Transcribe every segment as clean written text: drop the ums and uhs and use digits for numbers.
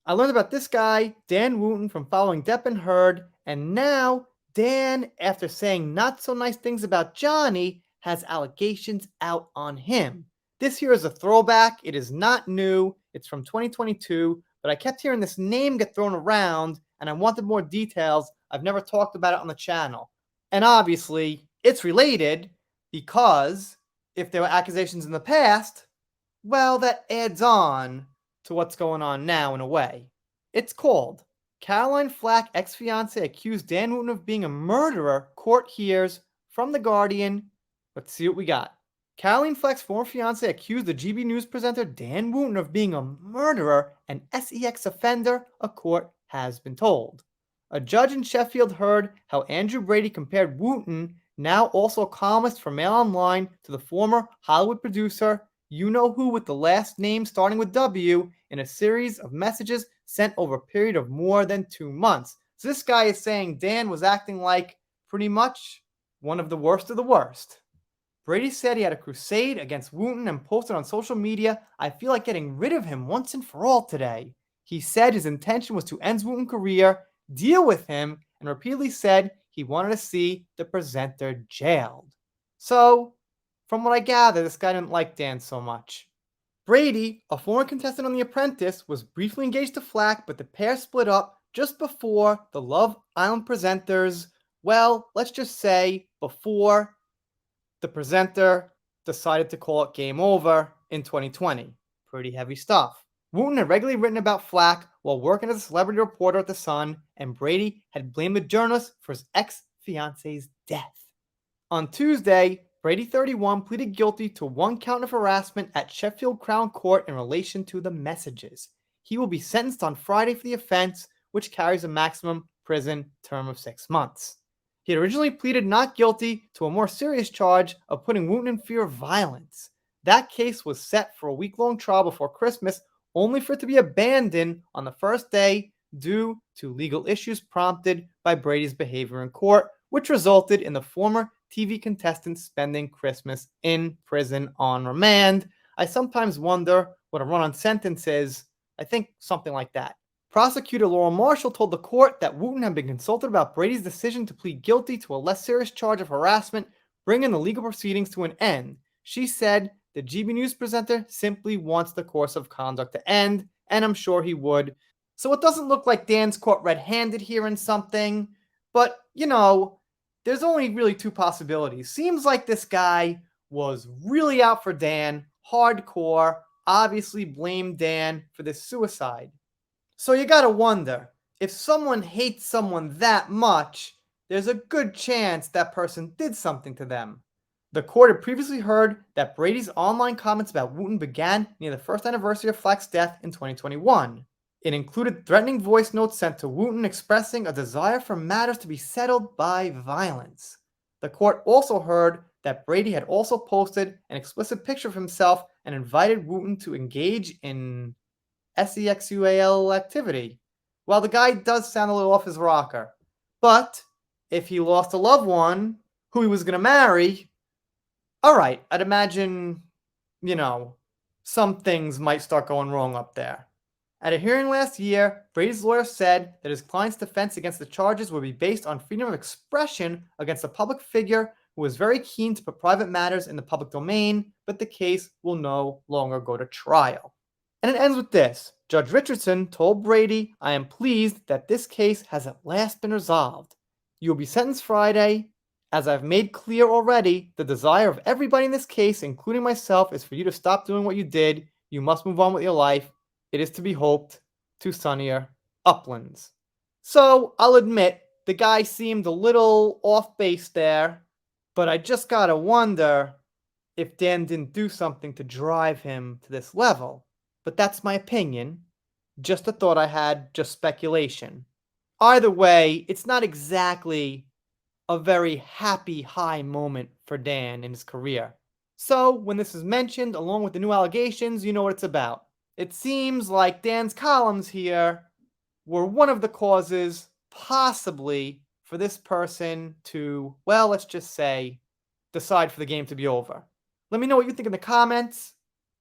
I learned about this guy, Dan Wootton, from following Depp and Heard, and now Dan, after saying not so nice things about Johnny, has allegations out on him. This here is a throwback. It is not new. It's from 2022, but I kept hearing this name get thrown around, and I wanted more details. I've never talked about it on the channel. And obviously, it's related because if there were accusations in the past, well, that adds on to what's going on now in a way. It's called Caroline Flack ex fiance accused Dan Wootton of being a murderer. Court hears from The Guardian. Let's see what we got. Caroline Flack's former fiance accused the GB News presenter Dan Wootton of being a murderer and sex offender, a court has been told. A judge in Sheffield heard how Andrew Brady compared Wootton, now also a columnist for Mail Online, to the former Hollywood producer you know who with the last name starting with W in a series of messages sent over a period of more than 2 months. So this guy is saying Dan was acting like pretty much one of the worst of the worst. Brady said he had a crusade against Wootton and posted on social media, "I feel like getting rid of him once and for all today." He said his intention was to end Wootton's career, deal with him, and repeatedly said he wanted to see the presenter jailed. So, from what I gather, this guy didn't like Dan so much. Brady, a former contestant on The Apprentice, was briefly engaged to Flack, but the pair split up just before the Love Island presenters, well, let's just say before the presenter decided to call it game over in 2020. Pretty heavy stuff. Wootton had regularly written about Flack while working as a celebrity reporter at The Sun, and Brady had blamed the journalist for his ex-fiance's death. On Tuesday, Brady, 31, pleaded guilty to 1 count of harassment at Sheffield Crown Court in relation to the messages. He will be sentenced on Friday for the offense, which carries a maximum prison term of 6 months. He had originally pleaded not guilty to a more serious charge of putting Wootton in fear of violence. That case was set for a week-long trial before Christmas, only for it to be abandoned on the first day due to legal issues prompted by Brady's behavior in court, which resulted in the former TV contestant spending Christmas in prison on remand. I sometimes wonder what a run-on sentence is. I think something like that. Prosecutor Laurel Marshall told the court that Wootton had been consulted about Brady's decision to plead guilty to a less serious charge of harassment, bringing the legal proceedings to an end. She said the GB News presenter simply wants the course of conduct to end, and I'm sure he would. So it doesn't look like Dan's caught red-handed here in something, but, there's only really 2 possibilities. Seems like this guy was really out for Dan, hardcore, obviously blamed Dan for this suicide. So you gotta wonder, if someone hates someone that much, there's a good chance that person did something to them. The court had previously heard that Brady's online comments about Wootton began near the first anniversary of Flack's death in 2021. It included threatening voice notes sent to Wootton expressing a desire for matters to be settled by violence. The court also heard that Brady had also posted an explicit picture of himself and invited Wootton to engage in sexual activity. Well, the guy does sound a little off his rocker. But if he lost a loved one who he was going to marry, all right, I'd imagine, some things might start going wrong up there. At a hearing last year, Brady's lawyer said that his client's defense against the charges would be based on freedom of expression against a public figure who was very keen to put private matters in the public domain, but the case will no longer go to trial. And it ends with this. Judge Richardson told Brady, "I am pleased that this case has at last been resolved. You will be sentenced Friday. As I've made clear already, the desire of everybody in this case, including myself, is for you to stop doing what you did. You must move on with your life. It is to be hoped to sunnier uplands." So, I'll admit, the guy seemed a little off base there, but I just gotta wonder if Dan didn't do something to drive him to this level. But that's my opinion. Just a thought I had, just speculation. Either way, it's not exactly a very happy high moment for Dan in his career. So, when this is mentioned, along with the new allegations, you know what it's about. It seems like Dan's columns here were one of the causes, possibly, for this person to, well, let's just say, decide for the game to be over. Let me know what you think in the comments.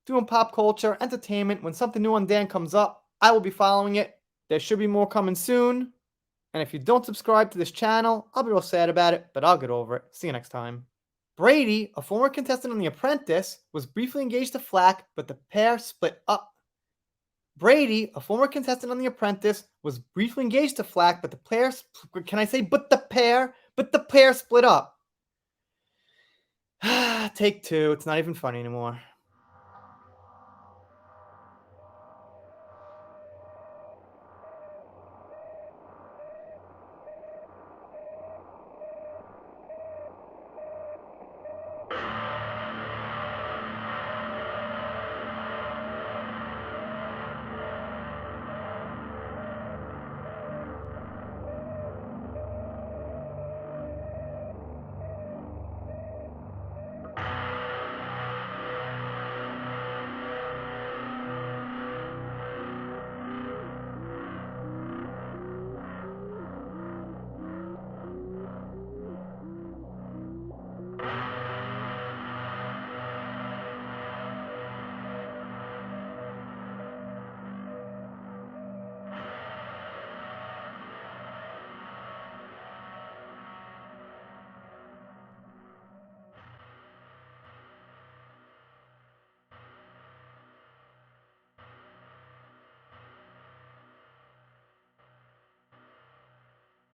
Doing pop culture, entertainment, when something new on Dan comes up, I will be following it. There should be more coming soon. And if you don't subscribe to this channel, I'll be real sad about it, but I'll get over it. See you next time. Brady, a former contestant on The Apprentice, was briefly engaged to Flack, but the pair split up. Brady, a former contestant on The Apprentice, was briefly engaged to Flack, but the pair, but the pair split up. Take two. It's not even funny anymore.